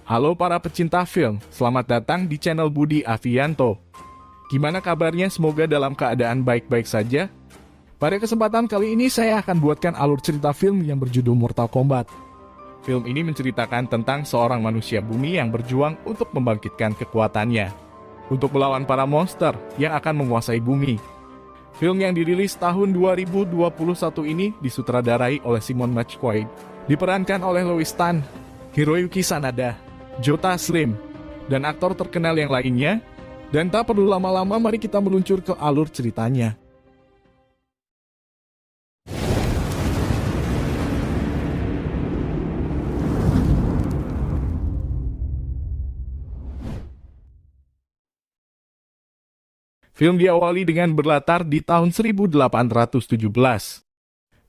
Halo para pecinta film, selamat datang di channel Budi Avianto. Gimana kabarnya? Semoga dalam keadaan baik-baik saja. Pada kesempatan kali ini saya akan buatkan alur cerita film yang berjudul Mortal Kombat. Film ini menceritakan tentang seorang manusia bumi yang berjuang untuk membangkitkan kekuatannya untuk melawan para monster yang akan menguasai bumi. Film yang dirilis tahun 2021 ini disutradarai oleh Simon McQuaid, diperankan oleh Lewis Tan, Hiroyuki Sanada, Jota Slim, dan aktor terkenal yang lainnya. Dan tak perlu lama-lama, mari kita meluncur ke alur ceritanya. Film diawali dengan berlatar di tahun 1817,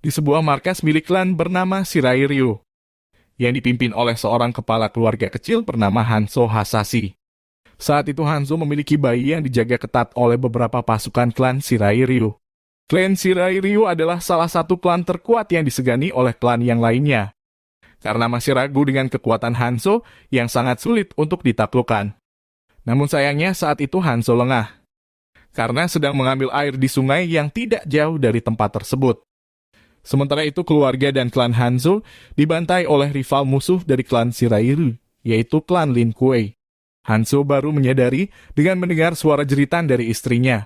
di sebuah markas milik klan bernama Shirai Ryu, yang dipimpin oleh seorang kepala keluarga kecil bernama Hanzo Hasashi. Saat itu Hanzo memiliki bayi yang dijaga ketat oleh beberapa pasukan klan Shirai Ryu. Klan Shirai Ryu adalah salah satu klan terkuat yang disegani oleh klan yang lainnya, karena masih ragu dengan kekuatan Hanzo yang sangat sulit untuk ditaklukkan. Namun sayangnya saat itu Hanzo lengah, karena sedang mengambil air di sungai yang tidak jauh dari tempat tersebut. Sementara itu keluarga dan klan Hanzo dibantai oleh rival musuh dari klan Shirai Ryu, yaitu klan Lin Kuei. Hanzo baru menyadari dengan mendengar suara jeritan dari istrinya.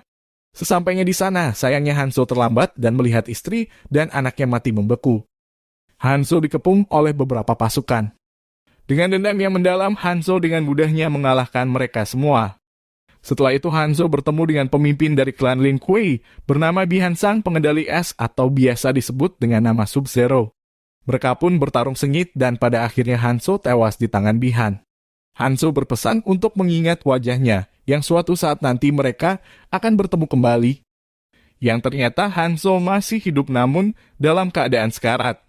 Sesampainya di sana, sayangnya Hanzo terlambat dan melihat istri dan anaknya mati membeku. Hanzo dikepung oleh beberapa pasukan. Dengan dendam yang mendalam, Hanzo dengan mudahnya mengalahkan mereka semua. Setelah itu Hanzo bertemu dengan pemimpin dari klan Lin Kuei bernama Bi-Han Sang pengendali es atau biasa disebut dengan nama Sub-Zero. Mereka pun bertarung sengit dan pada akhirnya Hanzo tewas di tangan Bi-Han. Hanzo berpesan untuk mengingat wajahnya yang suatu saat nanti mereka akan bertemu kembali. Yang ternyata Hanzo masih hidup namun dalam keadaan sekarat.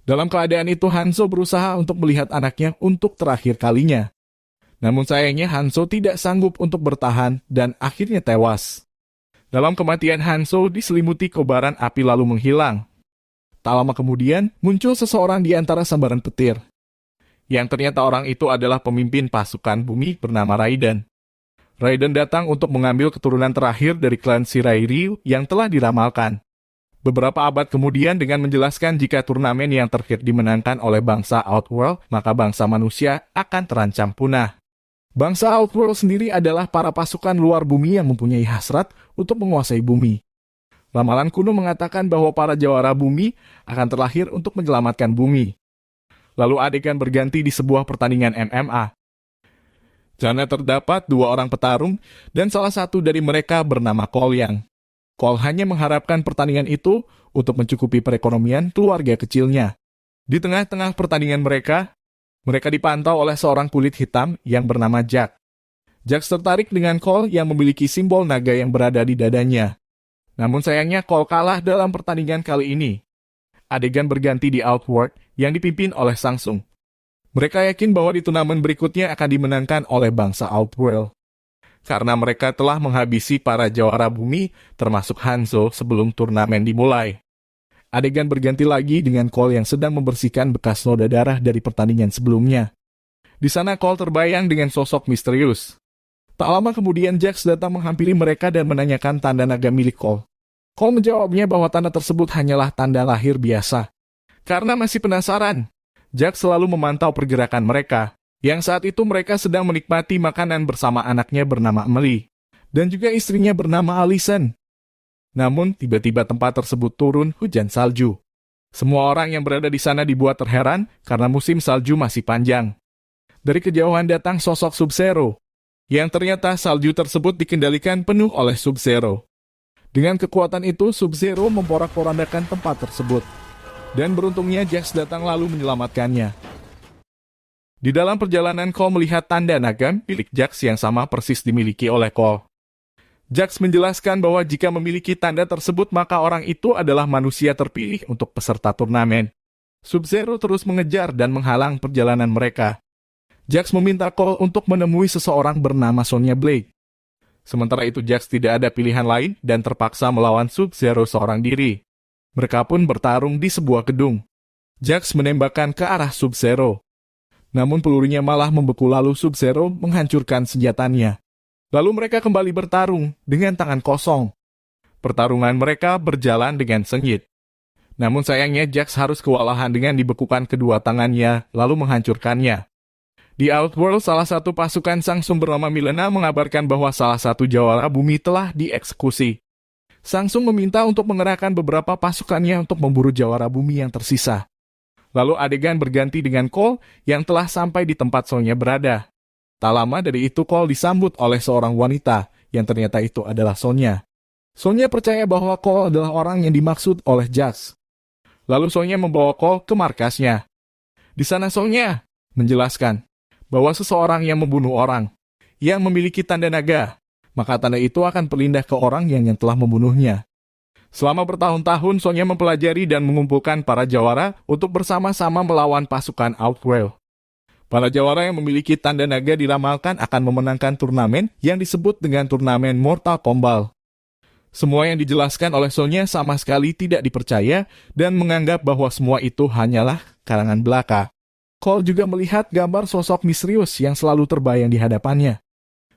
Dalam keadaan itu Hanzo berusaha untuk melihat anaknya untuk terakhir kalinya. Namun sayangnya Hanzo tidak sanggup untuk bertahan dan akhirnya tewas. Dalam kematian Hanzo diselimuti kobaran api lalu menghilang. Tak lama kemudian muncul seseorang di antara sambaran petir. Yang ternyata orang itu adalah pemimpin pasukan bumi bernama Raiden. Raiden datang untuk mengambil keturunan terakhir dari klan Shirai Ryu yang telah diramalkan. Beberapa abad kemudian dengan menjelaskan jika turnamen yang terakhir dimenangkan oleh bangsa Outworld, maka bangsa manusia akan terancam punah. Bangsa Outworld sendiri adalah para pasukan luar bumi yang mempunyai hasrat untuk menguasai bumi. Ramalan kuno mengatakan bahwa para jawara bumi akan terlahir untuk menyelamatkan bumi. Lalu adegan berganti di sebuah pertandingan MMA. Jana terdapat dua orang petarung dan salah satu dari mereka bernama Cole Yang. Cole hanya mengharapkan pertandingan itu untuk mencukupi perekonomian keluarga kecilnya. Di tengah-tengah pertandingan mereka dipantau oleh seorang kulit hitam yang bernama Jack. Jack tertarik dengan Cole yang memiliki simbol naga yang berada di dadanya. Namun sayangnya Cole kalah dalam pertandingan kali ini. Adegan berganti di Outworld yang dipimpin oleh Samsung. Mereka yakin bahwa di turnamen berikutnya akan dimenangkan oleh bangsa Outworld. Karena mereka telah menghabisi para jawara bumi, termasuk Hanzo sebelum turnamen dimulai. Adegan berganti lagi dengan Cole yang sedang membersihkan bekas noda darah dari pertandingan sebelumnya. Di sana Cole terbayang dengan sosok misterius. Tak lama kemudian Jax datang menghampiri mereka dan menanyakan tanda naga milik Cole. Cole menjawabnya bahwa tanda tersebut hanyalah tanda lahir biasa. Karena masih penasaran, Jack selalu memantau pergerakan mereka, yang saat itu mereka sedang menikmati makanan bersama anaknya bernama Emily, dan juga istrinya bernama Allison. Namun, tiba-tiba tempat tersebut turun hujan salju. Semua orang yang berada di sana dibuat terheran karena musim salju masih panjang. Dari kejauhan datang sosok Sub-Zero, yang ternyata salju tersebut dikendalikan penuh oleh Sub-Zero. Dengan kekuatan itu, Sub-Zero memporak-porandakan tempat tersebut. Dan beruntungnya Jax datang lalu menyelamatkannya. Di dalam perjalanan Cole melihat tanda naga milik Jax yang sama persis dimiliki oleh Cole. Jax menjelaskan bahwa jika memiliki tanda tersebut maka orang itu adalah manusia terpilih untuk peserta turnamen. Sub-Zero terus mengejar dan menghalang perjalanan mereka. Jax meminta Cole untuk menemui seseorang bernama Sonya Blade. Sementara itu Jax tidak ada pilihan lain dan terpaksa melawan Sub-Zero seorang diri. Mereka pun bertarung di sebuah gedung. Jax menembakkan ke arah Sub-Zero. Namun pelurunya malah membeku lalu Sub-Zero menghancurkan senjatanya. Lalu mereka kembali bertarung dengan tangan kosong. Pertarungan mereka berjalan dengan sengit. Namun sayangnya Jax harus kewalahan dengan dibekukan kedua tangannya lalu menghancurkannya. Di Outworld, salah satu pasukan Samsung bernama Milena mengabarkan bahwa salah satu jawara bumi telah dieksekusi. Samsung meminta untuk mengerahkan beberapa pasukannya untuk memburu jawara bumi yang tersisa. Lalu adegan berganti dengan Cole yang telah sampai di tempat Sonya berada. Tak lama dari itu Cole disambut oleh seorang wanita yang ternyata itu adalah Sonya. Sonya percaya bahwa Cole adalah orang yang dimaksud oleh Jax. Lalu Sonya membawa Cole ke markasnya. Di sana Sonya menjelaskan bahwa seseorang yang membunuh orang, yang memiliki tanda naga, maka tanda itu akan berpindah ke orang yang telah membunuhnya. Selama bertahun-tahun, Sonya mempelajari dan mengumpulkan para jawara untuk bersama-sama melawan pasukan Outworld. Para jawara yang memiliki tanda naga diramalkan akan memenangkan turnamen yang disebut dengan turnamen Mortal Kombat. Semua yang dijelaskan oleh Sonya sama sekali tidak dipercaya dan menganggap bahwa semua itu hanyalah karangan belaka. Cole juga melihat gambar sosok misterius yang selalu terbayang di hadapannya.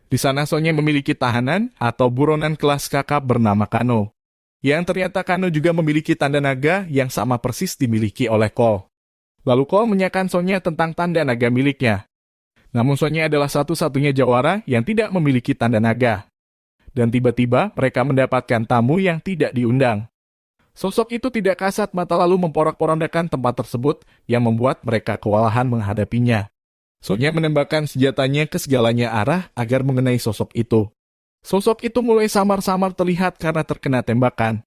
Di sana Sonya memiliki tahanan atau buronan kelas kakap bernama Kano. Yang ternyata Kano juga memiliki tanda naga yang sama persis dimiliki oleh Cole. Lalu Cole menanyakan Sonya tentang tanda naga miliknya. Namun Sonya adalah satu-satunya jawara yang tidak memiliki tanda naga. Dan tiba-tiba mereka mendapatkan tamu yang tidak diundang. Sosok itu tidak kasat mata lalu memporak-porandakan tempat tersebut yang membuat mereka kewalahan menghadapinya. Sonya menembakkan senjatanya ke segalanya arah agar mengenai sosok itu. Sosok itu mulai samar-samar terlihat karena terkena tembakan.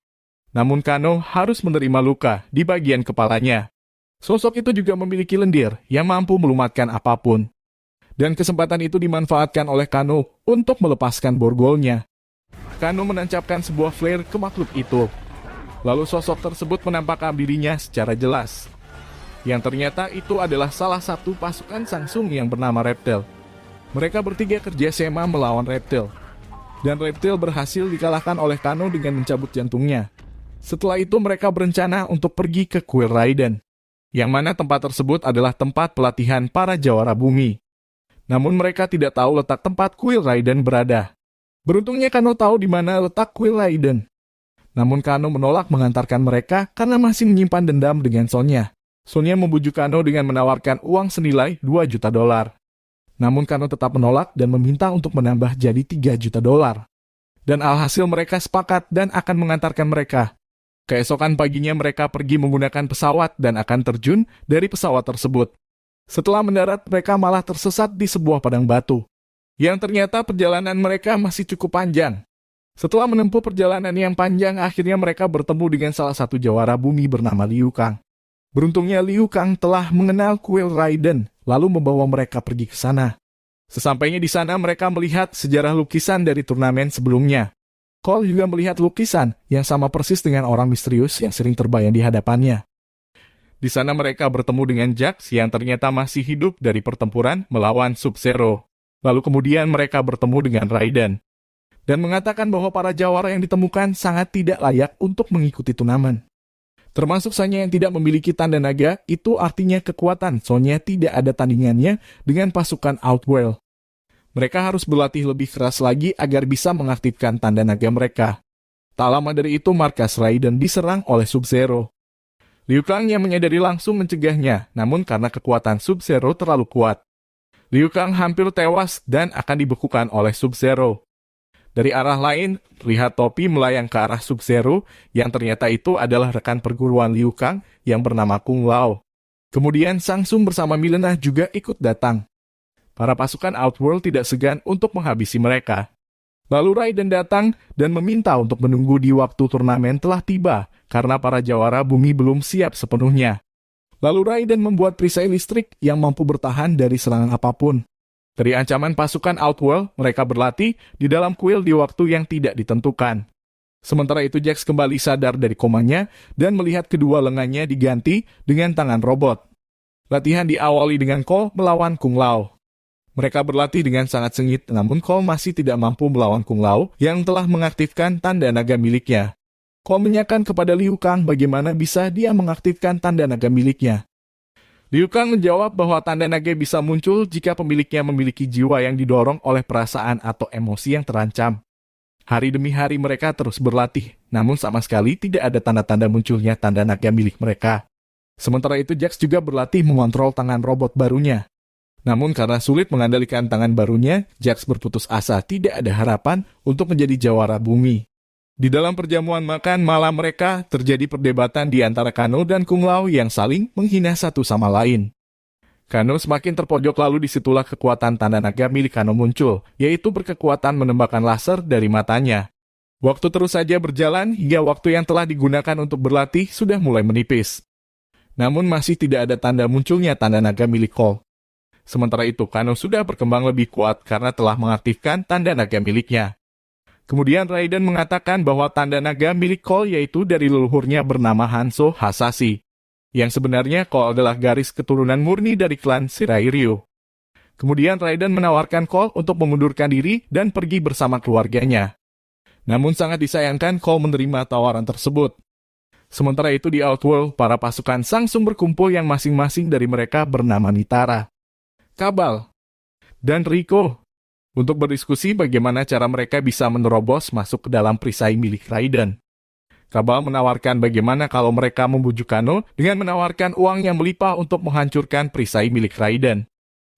Namun Kano harus menerima luka di bagian kepalanya. Sosok itu juga memiliki lendir yang mampu melumatkan apapun. Dan kesempatan itu dimanfaatkan oleh Kano untuk melepaskan borgolnya. Kano menancapkan sebuah flare ke makhluk itu. Lalu sosok tersebut menampakkan dirinya secara jelas. Yang ternyata itu adalah salah satu pasukan Samsung yang bernama Reptile. Mereka bertiga kerjasama melawan Reptile. Dan Reptile berhasil dikalahkan oleh Kano dengan mencabut jantungnya. Setelah itu mereka berencana untuk pergi ke Kuil Raiden. Yang mana tempat tersebut adalah tempat pelatihan para jawara bumi. Namun mereka tidak tahu letak tempat Kuil Raiden berada. Beruntungnya Kano tahu di mana letak Kuil Raiden. Namun Kano menolak mengantarkan mereka karena masih menyimpan dendam dengan Sonya. Sonya membujuk Kano dengan menawarkan uang senilai 2 juta dolar. Namun Kano tetap menolak dan meminta untuk menambah jadi 3 juta dolar. Dan alhasil mereka sepakat dan akan mengantarkan mereka. Keesokan paginya mereka pergi menggunakan pesawat dan akan terjun dari pesawat tersebut. Setelah mendarat mereka malah tersesat di sebuah padang batu. Yang ternyata perjalanan mereka masih cukup panjang. Setelah menempuh perjalanan yang panjang, akhirnya mereka bertemu dengan salah satu jawara bumi bernama Liu Kang. Beruntungnya Liu Kang telah mengenal Kuil Raiden, lalu membawa mereka pergi ke sana. Sesampainya di sana, mereka melihat sejarah lukisan dari turnamen sebelumnya. Cole juga melihat lukisan yang sama persis dengan orang misterius yang sering terbayang di hadapannya. Di sana mereka bertemu dengan Jax yang ternyata masih hidup dari pertempuran melawan Sub-Zero. Lalu kemudian mereka bertemu dengan Raiden. Dan mengatakan bahwa para jawara yang ditemukan sangat tidak layak untuk mengikuti turnamen. Termasuk Sonya yang tidak memiliki tanda naga, itu artinya kekuatan Sonya tidak ada tandingannya dengan pasukan Outworld. Mereka harus berlatih lebih keras lagi agar bisa mengaktifkan tanda naga mereka. Tak lama dari itu markas Raiden diserang oleh Sub-Zero. Liu Kang yang menyadari langsung mencegahnya, namun karena kekuatan Sub-Zero terlalu kuat. Liu Kang hampir tewas dan akan dibekukan oleh Sub-Zero. Dari arah lain, lihat topi melayang ke arah Sub-Zero yang ternyata itu adalah rekan perguruan Liu Kang yang bernama Kung Lao. Kemudian Samsung bersama Milena juga ikut datang. Para pasukan Outworld tidak segan untuk menghabisi mereka. Lalu Raiden datang dan meminta untuk menunggu di waktu turnamen telah tiba karena para jawara bumi belum siap sepenuhnya. Lalu Raiden membuat perisai listrik yang mampu bertahan dari serangan apapun. Dari ancaman pasukan Outworld, mereka berlatih di dalam kuil di waktu yang tidak ditentukan. Sementara itu Jax kembali sadar dari komanya dan melihat kedua lengannya diganti dengan tangan robot. Latihan diawali dengan Cole melawan Kung Lao. Mereka berlatih dengan sangat sengit, namun Cole masih tidak mampu melawan Kung Lao yang telah mengaktifkan tanda naga miliknya. Cole menanyakan kepada Liu Kang bagaimana bisa dia mengaktifkan tanda naga miliknya. Liu Kang menjawab bahwa tanda naga bisa muncul jika pemiliknya memiliki jiwa yang didorong oleh perasaan atau emosi yang terancam. Hari demi hari mereka terus berlatih, namun sama sekali tidak ada tanda-tanda munculnya tanda naga milik mereka. Sementara itu Jax juga berlatih mengontrol tangan robot barunya. Namun karena sulit mengendalikan tangan barunya, Jax berputus asa tidak ada harapan untuk menjadi jawara bumi. Di dalam perjamuan makan malam mereka, terjadi perdebatan di antara Kano dan Kung Lao yang saling menghina satu sama lain. Kano semakin terpojok lalu disitulah kekuatan tanda naga milik Kano muncul, yaitu berkekuatan menembakkan laser dari matanya. Waktu terus saja berjalan hingga waktu yang telah digunakan untuk berlatih sudah mulai menipis. Namun masih tidak ada tanda munculnya tanda naga milik Cole. Sementara itu Kano sudah berkembang lebih kuat karena telah mengaktifkan tanda naga miliknya. Kemudian Raiden mengatakan bahwa tanda naga milik Cole yaitu dari leluhurnya bernama Hanzo Hasashi. Yang sebenarnya Cole adalah garis keturunan murni dari klan Shirai Ryu. Kemudian Raiden menawarkan Cole untuk memundurkan diri dan pergi bersama keluarganya. Namun sangat disayangkan Cole menerima tawaran tersebut. Sementara itu di Outworld, para pasukan Samsung berkumpul yang masing-masing dari mereka bernama Nitara, Kabal, dan Rico, untuk berdiskusi bagaimana cara mereka bisa menerobos masuk ke dalam perisai milik Raiden. Kabal menawarkan bagaimana kalau mereka membujuk Kano dengan menawarkan uang yang melimpah untuk menghancurkan perisai milik Raiden.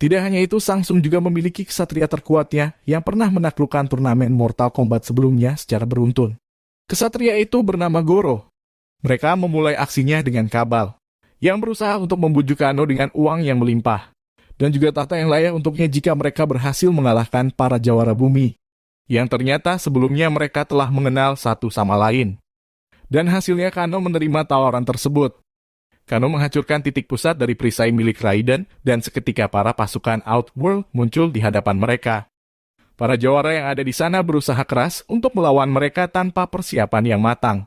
Tidak hanya itu, Samsung juga memiliki kesatria terkuatnya yang pernah menaklukkan turnamen Mortal Kombat sebelumnya secara beruntun. Kesatria itu bernama Goro. Mereka memulai aksinya dengan Kabal, yang berusaha untuk membujuk Kano dengan uang yang melimpah. Dan juga tahta yang layak untuknya jika mereka berhasil mengalahkan para jawara bumi, yang ternyata sebelumnya mereka telah mengenal satu sama lain. Dan hasilnya Kano menerima tawaran tersebut. Kano menghancurkan titik pusat dari perisai milik Raiden, dan seketika para pasukan Outworld muncul di hadapan mereka. Para jawara yang ada di sana berusaha keras untuk melawan mereka tanpa persiapan yang matang.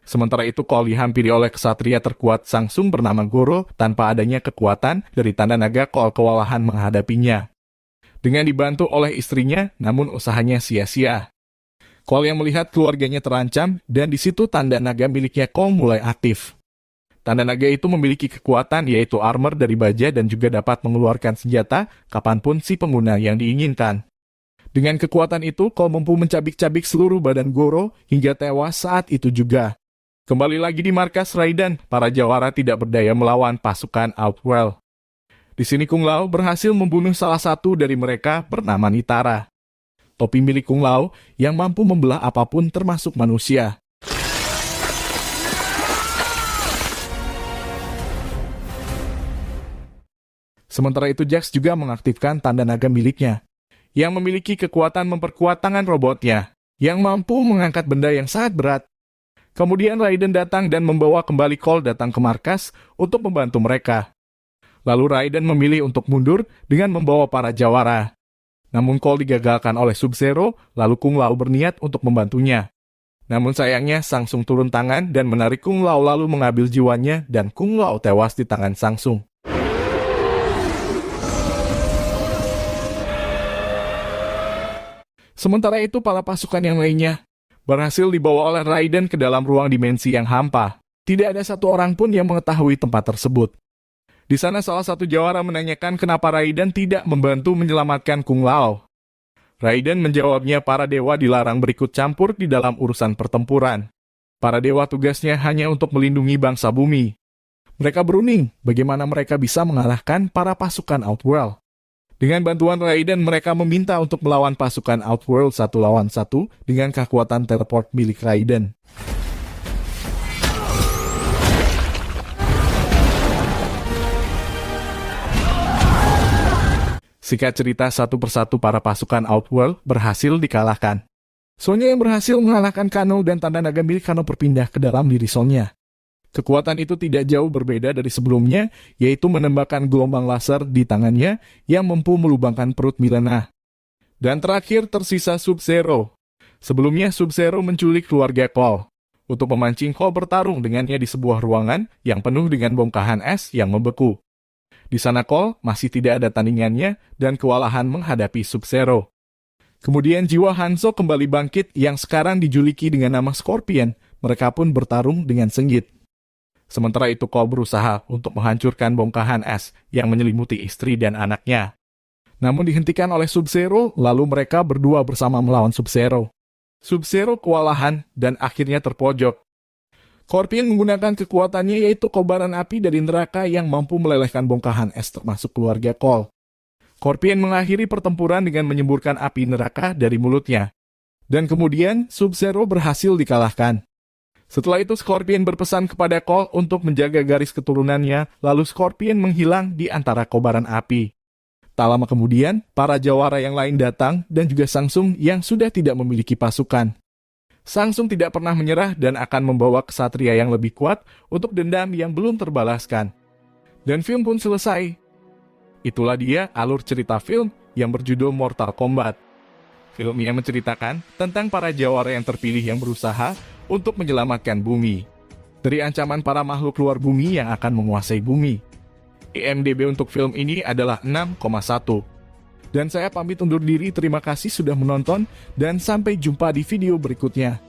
Sementara itu Cole dihampiri oleh kesatria terkuat Samsung bernama Goro tanpa adanya kekuatan dari tanda naga. Cole kewalahan menghadapinya. Dengan dibantu oleh istrinya, namun usahanya sia-sia. Cole yang melihat keluarganya terancam dan di situ tanda naga miliknya Cole mulai aktif. Tanda naga itu memiliki kekuatan yaitu armor dari baja dan juga dapat mengeluarkan senjata kapanpun si pengguna yang diinginkan. Dengan kekuatan itu Cole mampu mencabik-cabik seluruh badan Goro hingga tewas saat itu juga. Kembali lagi di markas Raiden, para jawara tidak berdaya melawan pasukan Outworld. Di sini Kung Lao berhasil membunuh salah satu dari mereka bernama Nitara. Topi milik Kung Lao yang mampu membelah apapun termasuk manusia. Sementara itu Jax juga mengaktifkan tanda naga miliknya, yang memiliki kekuatan memperkuat tangan robotnya, yang mampu mengangkat benda yang sangat berat. Kemudian Raiden datang dan membawa kembali Cole datang ke markas untuk membantu mereka. Lalu Raiden memilih untuk mundur dengan membawa para jawara. Namun Cole digagalkan oleh Sub-Zero, lalu Kung Lao berniat untuk membantunya. Namun sayangnya Samsung turun tangan dan menarik Kung Lao lalu mengambil jiwanya dan Kung Lao tewas di tangan Samsung. Sementara itu para pasukan yang lainnya berhasil dibawa oleh Raiden ke dalam ruang dimensi yang hampa. Tidak ada satu orang pun yang mengetahui tempat tersebut. Di sana salah satu jawara menanyakan kenapa Raiden tidak membantu menyelamatkan Kung Lao. Raiden menjawabnya para dewa dilarang berikut campur di dalam urusan pertempuran. Para dewa tugasnya hanya untuk melindungi bangsa bumi. Mereka berunding bagaimana mereka bisa mengalahkan para pasukan Outworld. Dengan bantuan Raiden, mereka meminta untuk melawan pasukan Outworld 1 lawan 1 dengan kekuatan teleport milik Raiden. Singkat cerita, satu persatu para pasukan Outworld berhasil dikalahkan. Sonya yang berhasil mengalahkan Kano dan tanda naga milik Kano berpindah ke dalam diri Sonya. Kekuatan itu tidak jauh berbeda dari sebelumnya, yaitu menembakkan gelombang laser di tangannya yang mampu melubangkan perut Milena. Dan terakhir tersisa Sub-Zero. Sebelumnya Sub-Zero menculik keluarga Cole untuk memancing Cole bertarung dengannya di sebuah ruangan yang penuh dengan bongkahan es yang membeku. Di sana Cole masih tidak ada tandingannya dan kewalahan menghadapi Sub-Zero. Kemudian jiwa Hanzo kembali bangkit yang sekarang dijuluki dengan nama Scorpion. Mereka pun bertarung dengan sengit. Sementara itu Cole berusaha untuk menghancurkan bongkahan es yang menyelimuti istri dan anaknya. Namun dihentikan oleh Sub-Zero, lalu mereka berdua bersama melawan Sub-Zero. Sub-Zero kewalahan dan akhirnya terpojok. Scorpion menggunakan kekuatannya yaitu kobaran api dari neraka yang mampu melelehkan bongkahan es termasuk keluarga Cole. Scorpion mengakhiri pertempuran dengan menyemburkan api neraka dari mulutnya. Dan kemudian Sub-Zero berhasil dikalahkan. Setelah itu Scorpion berpesan kepada Cole untuk menjaga garis keturunannya, lalu Scorpion menghilang di antara kobaran api. Tak lama kemudian, para jawara yang lain datang dan juga Sangsung yang sudah tidak memiliki pasukan. Sangsung tidak pernah menyerah dan akan membawa kesatria yang lebih kuat untuk dendam yang belum terbalaskan. Dan film pun selesai. Itulah dia alur cerita film yang berjudul Mortal Kombat. Film yang menceritakan tentang para jawara yang terpilih yang berusaha untuk menyelamatkan bumi dari ancaman para makhluk luar bumi yang akan menguasai bumi. IMDb untuk film ini adalah 6,1. Dan saya pamit undur diri, terima kasih sudah menonton, dan sampai jumpa di video berikutnya.